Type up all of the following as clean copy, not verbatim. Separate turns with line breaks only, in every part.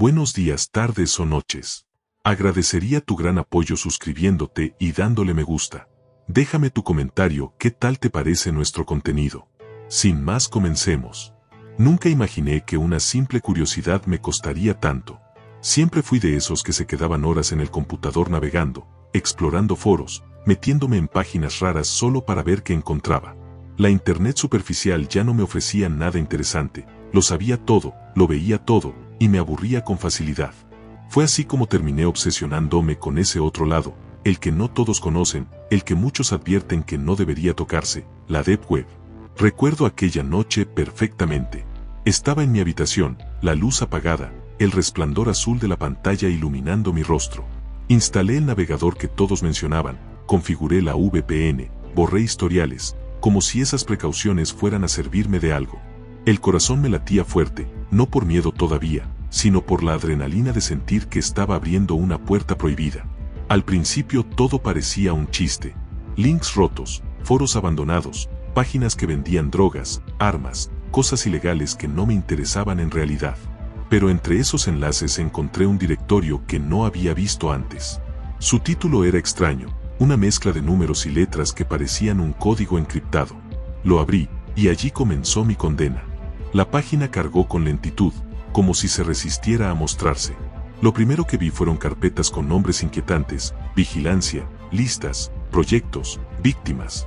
Buenos días, tardes o noches. Agradecería tu gran apoyo suscribiéndote y dándole me gusta. Déjame tu comentario, ¿qué tal te parece nuestro contenido? Sin más, comencemos. Nunca imaginé que una simple curiosidad me costaría tanto. Siempre fui de esos que se quedaban horas en el computador navegando, explorando foros, metiéndome en páginas raras solo para ver qué encontraba. La internet superficial ya no me ofrecía nada interesante, lo sabía todo, lo veía todo, y me aburría con facilidad. Fue así como terminé obsesionándome con ese otro lado, el que no todos conocen, el que muchos advierten que no debería tocarse, la Deep Web. Recuerdo aquella noche perfectamente. Estaba en mi habitación, la luz apagada, el resplandor azul de la pantalla iluminando mi rostro. Instalé el navegador que todos mencionaban, configuré la VPN, borré historiales, como si esas precauciones fueran a servirme de algo. El corazón me latía fuerte, no por miedo todavía, sino por la adrenalina de sentir que estaba abriendo una puerta prohibida. Al principio todo parecía un chiste. Links rotos, foros abandonados, páginas que vendían drogas, armas, cosas ilegales que no me interesaban en realidad. Pero entre esos enlaces encontré un directorio que no había visto antes. Su título era extraño, una mezcla de números y letras que parecían un código encriptado. Lo abrí, y allí comenzó mi condena. La página cargó con lentitud, como si se resistiera a mostrarse. Lo primero que vi fueron carpetas con nombres inquietantes, vigilancia, listas, proyectos, víctimas.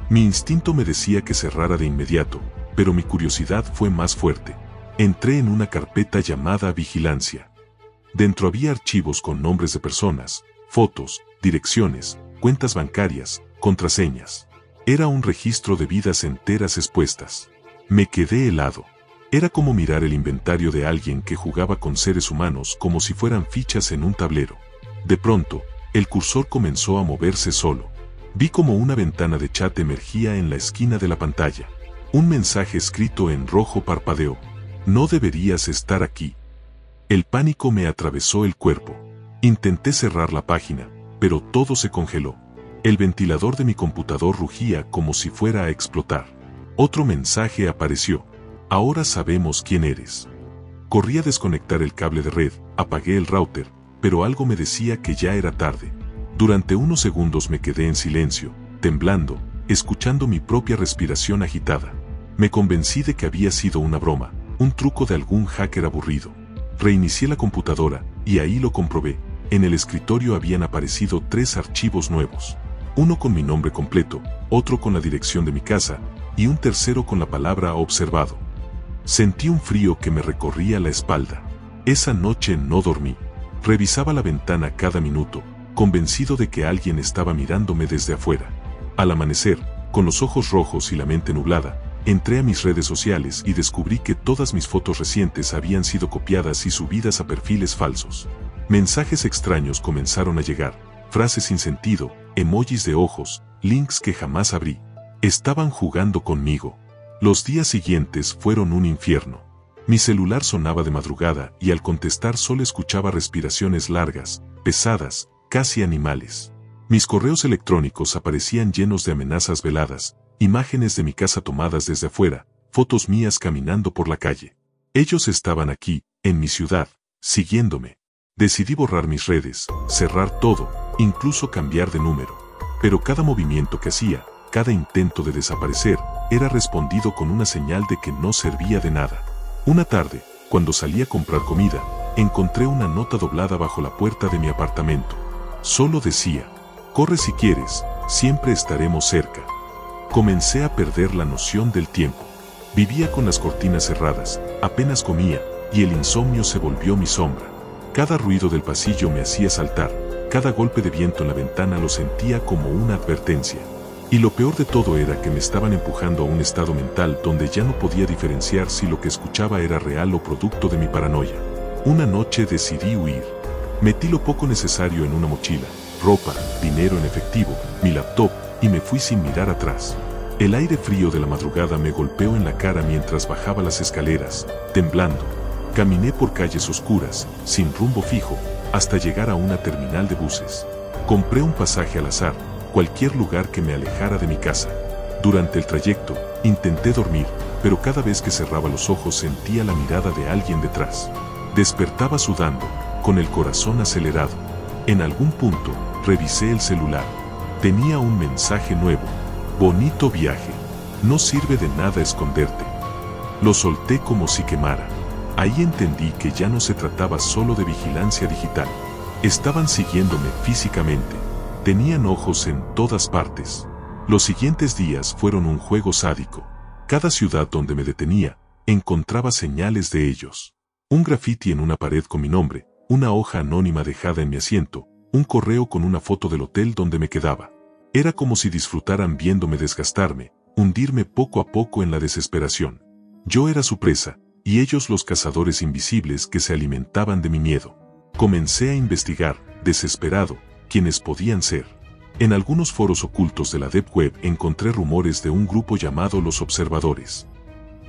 Mi instinto me decía que cerrara de inmediato, pero mi curiosidad fue más fuerte. Entré en una carpeta llamada vigilancia. Dentro había archivos con nombres de personas, fotos, direcciones, cuentas bancarias, contraseñas. Era un registro de vidas enteras expuestas. Me quedé helado. Era como mirar el inventario de alguien que jugaba con seres humanos como si fueran fichas en un tablero. De pronto, el cursor comenzó a moverse solo. Vi como una ventana de chat emergía en la esquina de la pantalla. Un mensaje escrito en rojo parpadeó. No deberías estar aquí. El pánico me atravesó el cuerpo. Intenté cerrar la página, pero todo se congeló. El ventilador de mi computador rugía como si fuera a explotar. Otro mensaje apareció. Ahora sabemos quién eres. Corrí a desconectar el cable de red, apagué el router, pero algo me decía que ya era tarde. Durante unos segundos me quedé en silencio, temblando, escuchando mi propia respiración agitada. Me convencí de que había sido una broma, un truco de algún hacker aburrido. Reinicié la computadora, y ahí lo comprobé. En el escritorio habían aparecido 3 archivos nuevos. Uno con mi nombre completo, otro con la dirección de mi casa, y un tercero con la palabra observado. Sentí un frío que me recorría la espalda. Esa noche no dormí. Revisaba la ventana cada minuto, convencido de que alguien estaba mirándome desde afuera. Al amanecer, con los ojos rojos y la mente nublada, entré a mis redes sociales y descubrí que todas mis fotos recientes habían sido copiadas y subidas a perfiles falsos. Mensajes extraños comenzaron a llegar, frases sin sentido, emojis de ojos, links que jamás abrí. Estaban jugando conmigo. Los días siguientes fueron un infierno. Mi celular sonaba de madrugada y al contestar solo escuchaba respiraciones largas, pesadas, casi animales. Mis correos electrónicos aparecían llenos de amenazas veladas, imágenes de mi casa tomadas desde afuera, fotos mías caminando por la calle. Ellos estaban aquí, en mi ciudad, siguiéndome. Decidí borrar mis redes, cerrar todo, incluso cambiar de número. Pero cada movimiento que hacía, cada intento de desaparecer, era respondido con una señal de que no servía de nada. Una tarde, cuando salí a comprar comida, encontré una nota doblada bajo la puerta de mi apartamento. Solo decía, corre si quieres, siempre estaremos cerca. Comencé a perder la noción del tiempo. Vivía con las cortinas cerradas, apenas comía, y el insomnio se volvió mi sombra. Cada ruido del pasillo me hacía saltar, cada golpe de viento en la ventana lo sentía como una advertencia. Y lo peor de todo era que me estaban empujando a un estado mental donde ya no podía diferenciar si lo que escuchaba era real o producto de mi paranoia. Una noche decidí huir. Metí lo poco necesario en una mochila, ropa, dinero en efectivo, mi laptop, y me fui sin mirar atrás. El aire frío de la madrugada me golpeó en la cara mientras bajaba las escaleras, temblando. Caminé por calles oscuras, sin rumbo fijo, hasta llegar a una terminal de buses. Compré un pasaje al azar, cualquier lugar que me alejara de mi casa. Durante el trayecto, intenté dormir, pero cada vez que cerraba los ojos sentía la mirada de alguien detrás. Despertaba sudando, con el corazón acelerado. En algún punto, revisé el celular. Tenía un mensaje nuevo. Bonito viaje. No sirve de nada esconderte. Lo solté como si quemara. Ahí entendí que ya no se trataba solo de vigilancia digital. Estaban siguiéndome físicamente. Tenían ojos en todas partes. Los siguientes días fueron un juego sádico. Cada ciudad donde me detenía, encontraba señales de ellos. Un grafiti en una pared con mi nombre, una hoja anónima dejada en mi asiento, un correo con una foto del hotel donde me quedaba. Era como si disfrutaran viéndome desgastarme, hundirme poco a poco en la desesperación. Yo era su presa, y ellos los cazadores invisibles que se alimentaban de mi miedo. Comencé a investigar, desesperado, quiénes podían ser. En algunos foros ocultos de la Deep Web encontré rumores de un grupo llamado Los Observadores.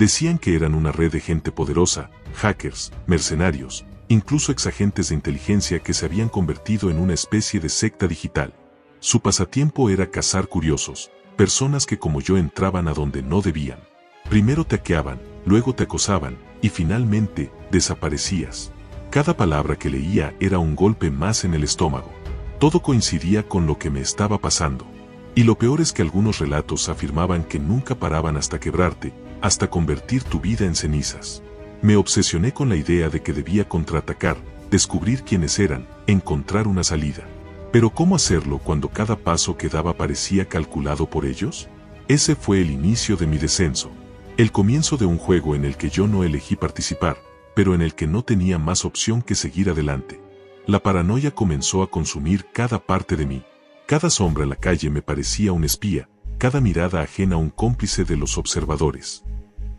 Decían que eran una red de gente poderosa, hackers, mercenarios, incluso exagentes de inteligencia que se habían convertido en una especie de secta digital. Su pasatiempo era cazar curiosos, personas que como yo entraban a donde no debían. Primero te hackeaban, luego te acosaban, y finalmente, desaparecías. Cada palabra que leía era un golpe más en el estómago. Todo coincidía con lo que me estaba pasando. Y lo peor es que algunos relatos afirmaban que nunca paraban hasta quebrarte, hasta convertir tu vida en cenizas. Me obsesioné con la idea de que debía contraatacar, descubrir quiénes eran, encontrar una salida. Pero ¿cómo hacerlo cuando cada paso que daba parecía calculado por ellos? Ese fue el inicio de mi descenso. El comienzo de un juego en el que yo no elegí participar, pero en el que no tenía más opción que seguir adelante. La paranoia comenzó a consumir cada parte de mí. Cada sombra en la calle me parecía un espía, cada mirada ajena un cómplice de los observadores.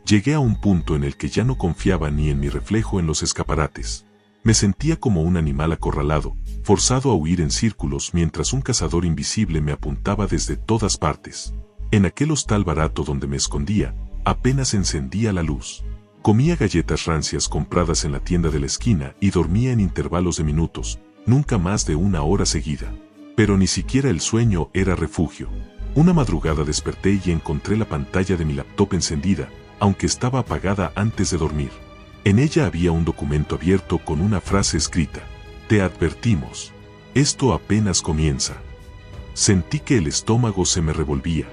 Llegué a un punto en el que ya no confiaba ni en mi reflejo en los escaparates. Me sentía como un animal acorralado, forzado a huir en círculos mientras un cazador invisible me apuntaba desde todas partes. En aquel hostal barato donde me escondía, apenas encendía la luz. Comía galletas rancias compradas en la tienda de la esquina y dormía en intervalos de minutos, nunca más de 1 hora seguida. Pero ni siquiera el sueño era refugio. Una madrugada desperté y encontré la pantalla de mi laptop encendida, aunque estaba apagada antes de dormir. En ella había un documento abierto con una frase escrita: "Te advertimos. Esto apenas comienza". Sentí que el estómago se me revolvía.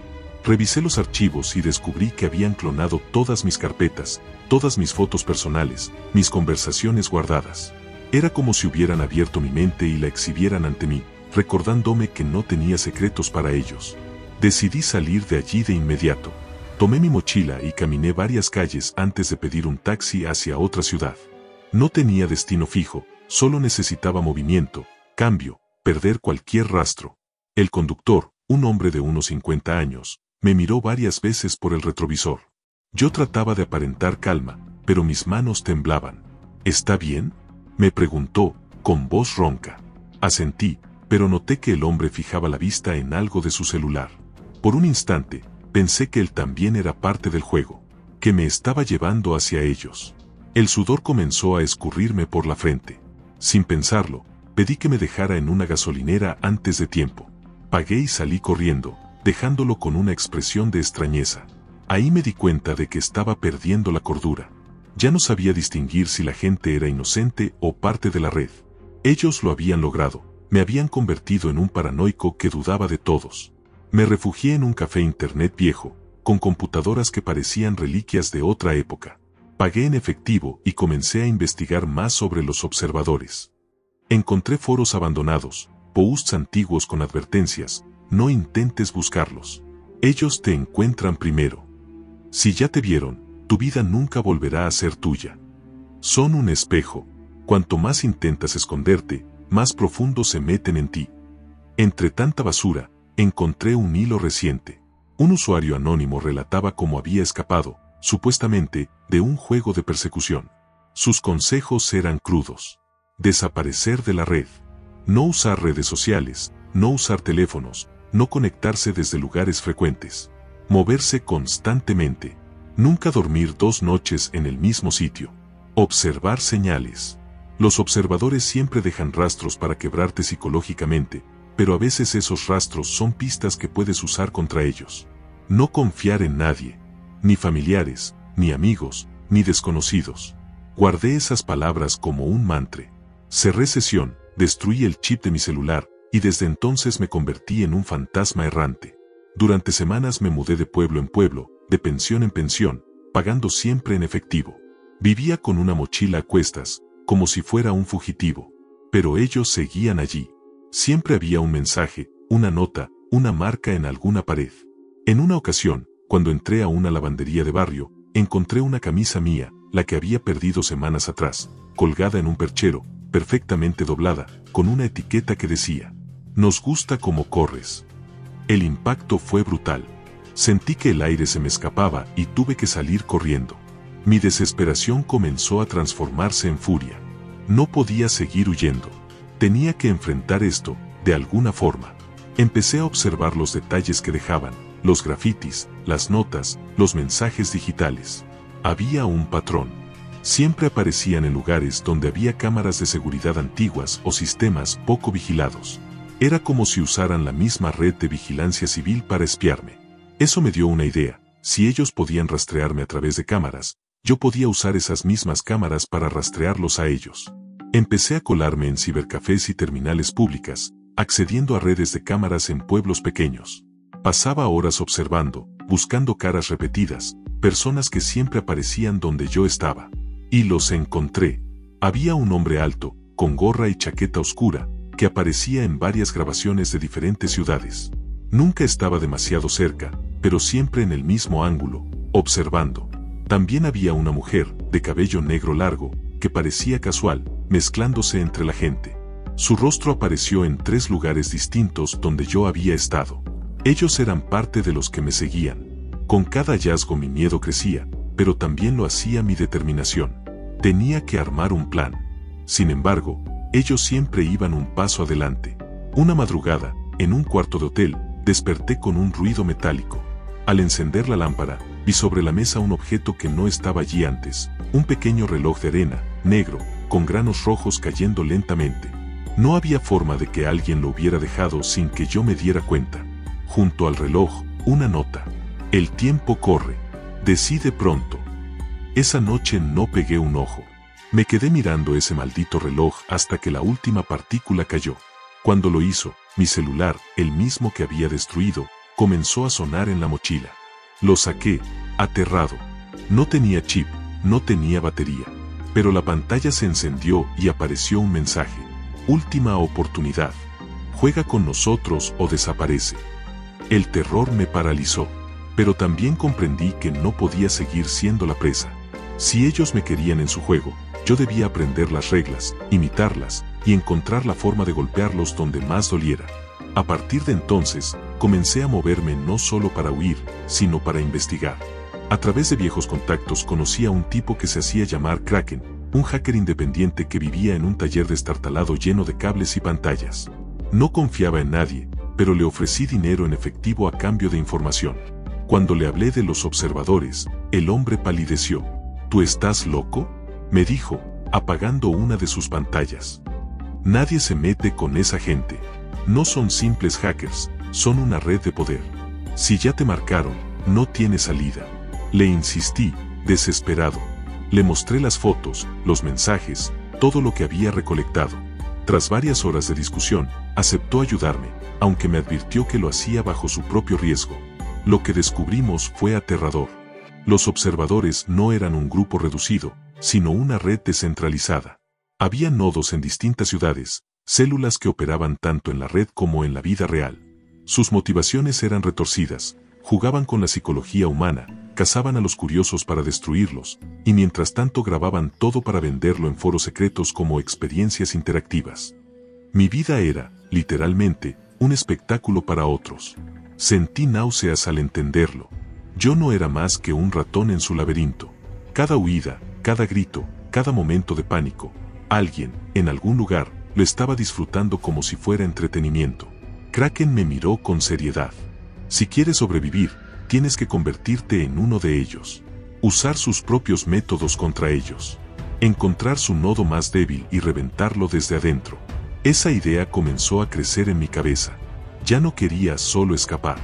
Revisé los archivos y descubrí que habían clonado todas mis carpetas, todas mis fotos personales, mis conversaciones guardadas. Era como si hubieran abierto mi mente y la exhibieran ante mí, recordándome que no tenía secretos para ellos. Decidí salir de allí de inmediato. Tomé mi mochila y caminé varias calles antes de pedir un taxi hacia otra ciudad. No tenía destino fijo, solo necesitaba movimiento, cambio, perder cualquier rastro. El conductor, un hombre de unos 50 años, me miró varias veces por el retrovisor. Yo trataba de aparentar calma, pero mis manos temblaban. ¿Está bien?, me preguntó, con voz ronca. Asentí, pero noté que el hombre fijaba la vista en algo de su celular. Por un instante, pensé que él también era parte del juego, que me estaba llevando hacia ellos. El sudor comenzó a escurrirme por la frente. Sin pensarlo, pedí que me dejara en una gasolinera antes de tiempo. Pagué y salí corriendo, dejándolo con una expresión de extrañeza. Ahí me di cuenta de que estaba perdiendo la cordura. Ya no sabía distinguir si la gente era inocente o parte de la red. Ellos lo habían logrado, me habían convertido en un paranoico que dudaba de todos. Me refugié en un café internet viejo, con computadoras que parecían reliquias de otra época. Pagué en efectivo y comencé a investigar más sobre los observadores. Encontré foros abandonados, posts antiguos con advertencias: no intentes buscarlos. Ellos te encuentran primero. Si ya te vieron, tu vida nunca volverá a ser tuya. Son un espejo. Cuanto más intentas esconderte, más profundo se meten en ti. Entre tanta basura, encontré un hilo reciente. Un usuario anónimo relataba cómo había escapado, supuestamente, de un juego de persecución. Sus consejos eran crudos. Desaparecer de la red. No usar redes sociales, no usar teléfonos, no conectarse desde lugares frecuentes. Moverse constantemente. Nunca dormir 2 noches en el mismo sitio. Observar señales. Los observadores siempre dejan rastros para quebrarte psicológicamente, pero a veces esos rastros son pistas que puedes usar contra ellos. No confiar en nadie. Ni familiares, ni amigos, ni desconocidos. Guardé esas palabras como un mantra. Cerré sesión, destruí el chip de mi celular, y desde entonces me convertí en un fantasma errante. Durante semanas me mudé de pueblo en pueblo, de pensión en pensión, pagando siempre en efectivo. Vivía con una mochila a cuestas, como si fuera un fugitivo. Pero ellos seguían allí. Siempre había un mensaje, una nota, una marca en alguna pared. En una ocasión, cuando entré a una lavandería de barrio, encontré una camisa mía, la que había perdido semanas atrás, colgada en un perchero, perfectamente doblada, con una etiqueta que decía: "Nos gusta como corres". El impacto fue brutal. Sentí que el aire se me escapaba y tuve que salir corriendo. Mi desesperación comenzó a transformarse en furia. No podía seguir huyendo. Tenía que enfrentar esto, de alguna forma. Empecé a observar los detalles que dejaban, los grafitis, las notas, los mensajes digitales. Había un patrón. Siempre aparecían en lugares donde había cámaras de seguridad antiguas o sistemas poco vigilados. Era como si usaran la misma red de vigilancia civil para espiarme. Eso me dio una idea. Si ellos podían rastrearme a través de cámaras, yo podía usar esas mismas cámaras para rastrearlos a ellos. Empecé a colarme en cibercafés y terminales públicas, accediendo a redes de cámaras en pueblos pequeños. Pasaba horas observando, buscando caras repetidas, personas que siempre aparecían donde yo estaba. Y los encontré. Había un hombre alto, con gorra y chaqueta oscura, que aparecía en varias grabaciones de diferentes ciudades. Nunca estaba demasiado cerca, pero siempre en el mismo ángulo, observando. También había una mujer, de cabello negro largo, que parecía casual, mezclándose entre la gente. Su rostro apareció en 3 lugares distintos donde yo había estado. Ellos eran parte de los que me seguían. Con cada hallazgo mi miedo crecía, pero también lo hacía mi determinación. Tenía que armar un plan. Sin embargo, ellos siempre iban un paso adelante. Una madrugada, en un cuarto de hotel, desperté con un ruido metálico. Al encender la lámpara, vi sobre la mesa un objeto que no estaba allí antes, un pequeño reloj de arena, negro, con granos rojos cayendo lentamente. No había forma de que alguien lo hubiera dejado sin que yo me diera cuenta. Junto al reloj, una nota. El tiempo corre. Decide pronto. Esa noche no pegué un ojo. Me quedé mirando ese maldito reloj hasta que la última partícula cayó. Cuando lo hizo, mi celular, el mismo que había destruido, comenzó a sonar en la mochila. Lo saqué, aterrado. No tenía chip, no tenía batería. Pero la pantalla se encendió y apareció un mensaje. Última oportunidad. Juega con nosotros o desaparece. El terror me paralizó. Pero también comprendí que no podía seguir siendo la presa. Si ellos me querían en su juego, yo debía aprender las reglas, imitarlas, y encontrar la forma de golpearlos donde más doliera. A partir de entonces, comencé a moverme no solo para huir, sino para investigar. A través de viejos contactos conocí a un tipo que se hacía llamar Kraken, un hacker independiente que vivía en un taller destartalado lleno de cables y pantallas. No confiaba en nadie, pero le ofrecí dinero en efectivo a cambio de información. Cuando le hablé de los observadores, el hombre palideció. ¿Tú estás loco?, me dijo, apagando una de sus pantallas. Nadie se mete con esa gente. No son simples hackers, son una red de poder. Si ya te marcaron, no tiene salida. Le insistí, desesperado. Le mostré las fotos, los mensajes, todo lo que había recolectado. Tras varias horas de discusión, aceptó ayudarme, aunque me advirtió que lo hacía bajo su propio riesgo. Lo que descubrimos fue aterrador. Los observadores no eran un grupo reducido, sino una red descentralizada. Había nodos en distintas ciudades, células que operaban tanto en la red como en la vida real. Sus motivaciones eran retorcidas, jugaban con la psicología humana, cazaban a los curiosos para destruirlos, y mientras tanto grababan todo para venderlo en foros secretos como experiencias interactivas. Mi vida era, literalmente, un espectáculo para otros. Sentí náuseas al entenderlo. Yo no era más que un ratón en su laberinto. Cada huida, cada grito, cada momento de pánico, alguien, en algún lugar, lo estaba disfrutando como si fuera entretenimiento. Kraken me miró con seriedad. Si quieres sobrevivir, tienes que convertirte en uno de ellos. Usar sus propios métodos contra ellos. Encontrar su nodo más débil y reventarlo desde adentro. Esa idea comenzó a crecer en mi cabeza. Ya no quería solo escapar.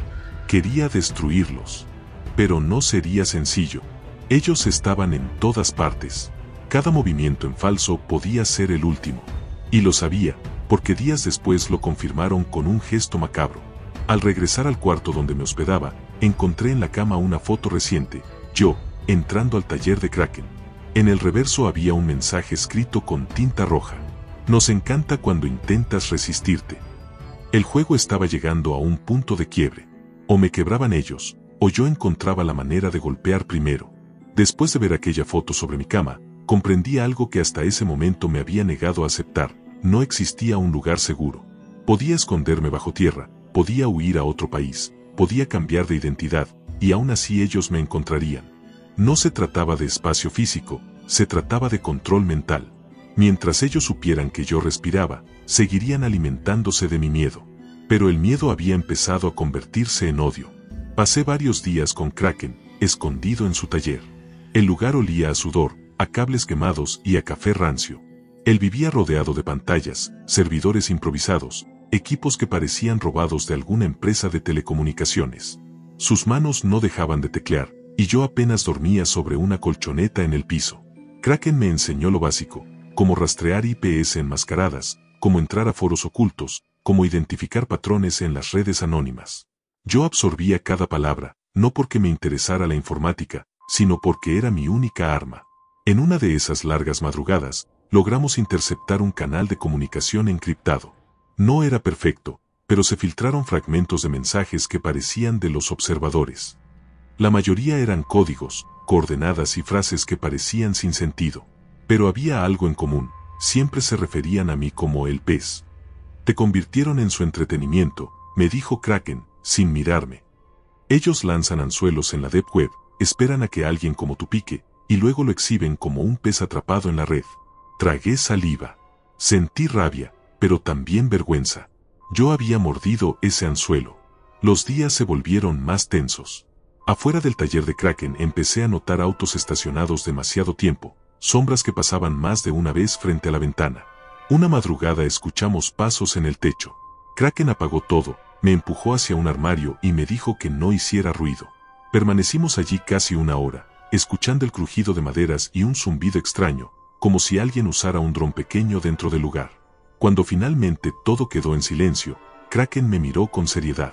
Quería destruirlos. Pero no sería sencillo. Ellos estaban en todas partes. Cada movimiento en falso podía ser el último. Y lo sabía, porque días después lo confirmaron con un gesto macabro. Al regresar al cuarto donde me hospedaba, encontré en la cama una foto reciente, yo, entrando al taller de Kraken. En el reverso había un mensaje escrito con tinta roja. Nos encanta cuando intentas resistirte. El juego estaba llegando a un punto de quiebre. O me quebraban ellos, o yo encontraba la manera de golpear primero. Después de ver aquella foto sobre mi cama, comprendí algo que hasta ese momento me había negado a aceptar. No existía un lugar seguro. Podía esconderme bajo tierra, podía huir a otro país, podía cambiar de identidad, y aún así ellos me encontrarían. No se trataba de espacio físico, se trataba de control mental. Mientras ellos supieran que yo respiraba, seguirían alimentándose de mi miedo. Pero el miedo había empezado a convertirse en odio. Pasé varios días con Kraken, escondido en su taller. El lugar olía a sudor, a cables quemados y a café rancio. Él vivía rodeado de pantallas, servidores improvisados, equipos que parecían robados de alguna empresa de telecomunicaciones. Sus manos no dejaban de teclear, y yo apenas dormía sobre una colchoneta en el piso. Kraken me enseñó lo básico, cómo rastrear IPs enmascaradas, cómo entrar a foros ocultos, cómo identificar patrones en las redes anónimas. Yo absorbía cada palabra, no porque me interesara la informática, sino porque era mi única arma. En una de esas largas madrugadas, logramos interceptar un canal de comunicación encriptado. No era perfecto, pero se filtraron fragmentos de mensajes que parecían de los observadores. La mayoría eran códigos, coordenadas y frases que parecían sin sentido. Pero había algo en común, siempre se referían a mí como el pez. Te convirtieron en su entretenimiento, me dijo Kraken, sin mirarme. Ellos lanzan anzuelos en la Deep Web, esperan a que alguien como tú pique, y luego lo exhiben como un pez atrapado en la red. Tragué saliva. Sentí rabia, pero también vergüenza. Yo había mordido ese anzuelo. Los días se volvieron más tensos. Afuera del taller de Kraken empecé a notar autos estacionados demasiado tiempo, sombras que pasaban más de una vez frente a la ventana. Una madrugada escuchamos pasos en el techo. Kraken apagó todo, me empujó hacia un armario y me dijo que no hiciera ruido. Permanecimos allí casi una hora, escuchando el crujido de maderas y un zumbido extraño, como si alguien usara un dron pequeño dentro del lugar. Cuando finalmente todo quedó en silencio, Kraken me miró con seriedad.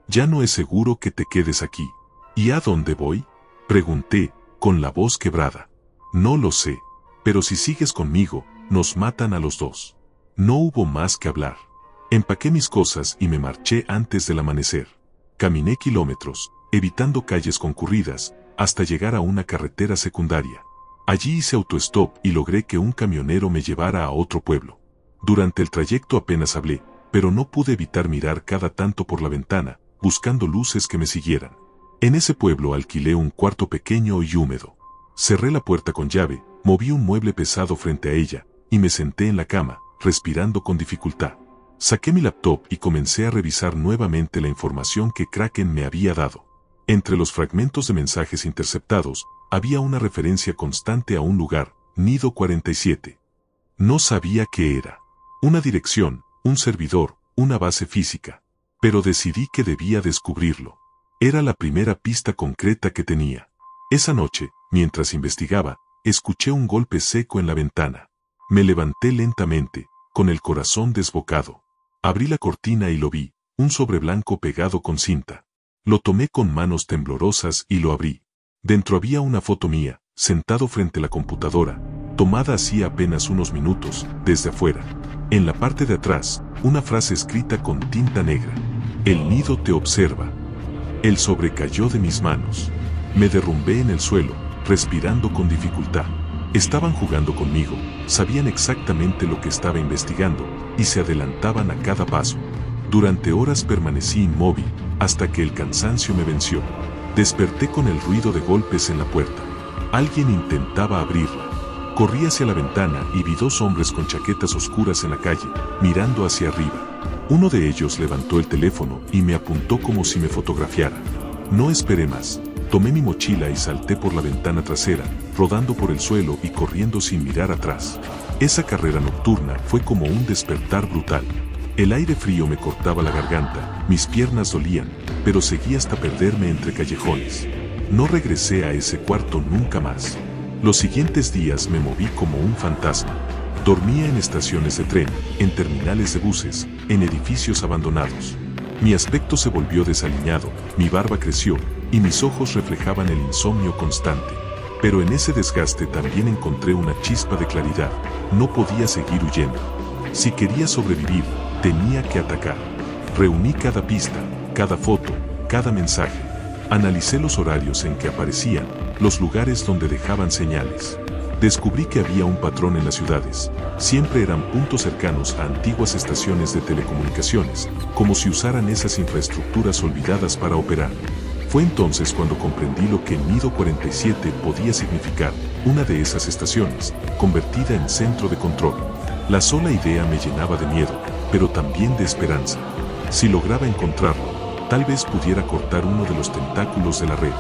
Ya no es seguro que te quedes aquí. ¿Y a dónde voy? Pregunté, con la voz quebrada. No lo sé, pero si sigues conmigo, nos matan a los dos. No hubo más que hablar. Empaqué mis cosas y me marché antes del amanecer. Caminé kilómetros, evitando calles concurridas, hasta llegar a una carretera secundaria. Allí hice autostop y logré que un camionero me llevara a otro pueblo. Durante el trayecto apenas hablé, pero no pude evitar mirar cada tanto por la ventana, buscando luces que me siguieran. En ese pueblo alquilé un cuarto pequeño y húmedo. Cerré la puerta con llave, moví un mueble pesado frente a ella, y me senté en la cama, respirando con dificultad. Saqué mi laptop y comencé a revisar nuevamente la información que Kraken me había dado. Entre los fragmentos de mensajes interceptados, había una referencia constante a un lugar, Nido 47. No sabía qué era. Una dirección, un servidor, una base física. Pero decidí que debía descubrirlo. Era la primera pista concreta que tenía. Esa noche, mientras investigaba, escuché un golpe seco en la ventana. Me levanté lentamente, con el corazón desbocado. Abrí la cortina y lo vi, un sobre blanco pegado con cinta. Lo tomé con manos temblorosas y lo abrí. Dentro había una foto mía, sentado frente a la computadora, tomada hacía apenas unos minutos, desde afuera. En la parte de atrás, una frase escrita con tinta negra. El nido te observa. El sobre cayó de mis manos. Me derrumbé en el suelo, respirando con dificultad. Estaban jugando conmigo, sabían exactamente lo que estaba investigando, y se adelantaban a cada paso. Durante horas permanecí inmóvil, hasta que el cansancio me venció. Desperté con el ruido de golpes en la puerta. Alguien intentaba abrirla. Corrí hacia la ventana y vi dos hombres con chaquetas oscuras en la calle, mirando hacia arriba. Uno de ellos levantó el teléfono y me apuntó como si me fotografiara. No esperé más. Tomé mi mochila y salté por la ventana trasera, rodando por el suelo y corriendo sin mirar atrás. Esa carrera nocturna fue como un despertar brutal. El aire frío me cortaba la garganta, mis piernas dolían, pero seguí hasta perderme entre callejones. No regresé a ese cuarto nunca más. Los siguientes días me moví como un fantasma. Dormía en estaciones de tren, en terminales de buses, en edificios abandonados. Mi aspecto se volvió desaliñado, mi barba creció, y mis ojos reflejaban el insomnio constante. Pero en ese desgaste también encontré una chispa de claridad. No podía seguir huyendo. Si quería sobrevivir, tenía que atacar. Reuní cada pista, cada foto, cada mensaje. Analicé los horarios en que aparecían, los lugares donde dejaban señales. Descubrí que había un patrón en las ciudades. Siempre eran puntos cercanos a antiguas estaciones de telecomunicaciones, como si usaran esas infraestructuras olvidadas para operar. Fue entonces cuando comprendí lo que Nido 47 podía significar, una de esas estaciones, convertida en centro de control. La sola idea me llenaba de miedo, pero también de esperanza. Si lograba encontrarlo, tal vez pudiera cortar uno de los tentáculos de la red.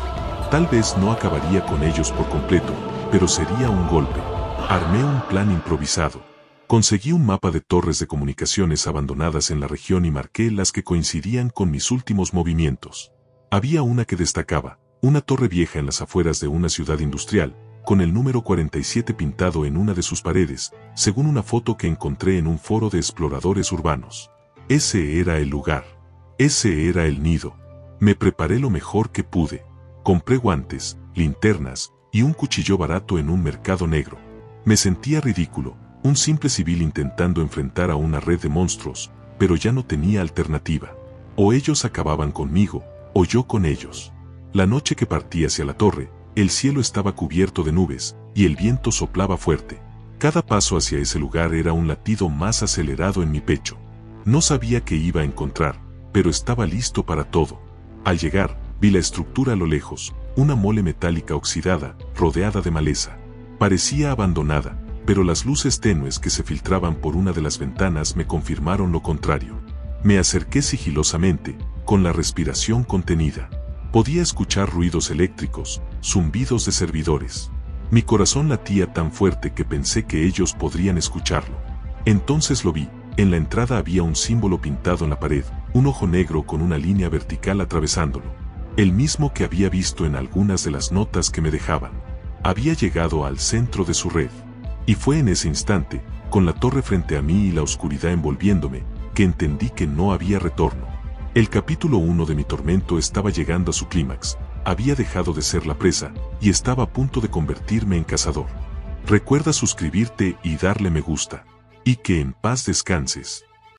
Tal vez no acabaría con ellos por completo, pero sería un golpe. Armé un plan improvisado. Conseguí un mapa de torres de comunicaciones abandonadas en la región y marqué las que coincidían con mis últimos movimientos. Había una que destacaba, una torre vieja en las afueras de una ciudad industrial, con el número 47 pintado en una de sus paredes, según una foto que encontré en un foro de exploradores urbanos. Ese era el lugar. Ese era el nido. Me preparé lo mejor que pude. Compré guantes, linternas y un cuchillo barato en un mercado negro. Me sentía ridículo, un simple civil intentando enfrentar a una red de monstruos, pero ya no tenía alternativa. O ellos acababan conmigo, o yo con ellos. La noche que partí hacia la torre, el cielo estaba cubierto de nubes, y el viento soplaba fuerte. Cada paso hacia ese lugar era un latido más acelerado en mi pecho. No sabía qué iba a encontrar, pero estaba listo para todo. Al llegar, vi la estructura a lo lejos, una mole metálica oxidada, rodeada de maleza. Parecía abandonada, pero las luces tenues que se filtraban por una de las ventanas me confirmaron lo contrario. Me acerqué sigilosamente, con la respiración contenida. Podía escuchar ruidos eléctricos, zumbidos de servidores. Mi corazón latía tan fuerte que pensé que ellos podrían escucharlo. Entonces lo vi. En la entrada había un símbolo pintado en la pared, un ojo negro con una línea vertical atravesándolo. El mismo que había visto en algunas de las notas que me dejaban. Había llegado al centro de su red. Y fue en ese instante, con la torre frente a mí y la oscuridad envolviéndome, que entendí que no había retorno. El capítulo 1 de mi tormento estaba llegando a su clímax. Había dejado de ser la presa, y estaba a punto de convertirme en cazador. Recuerda suscribirte y darle me gusta. Y que en paz descanses.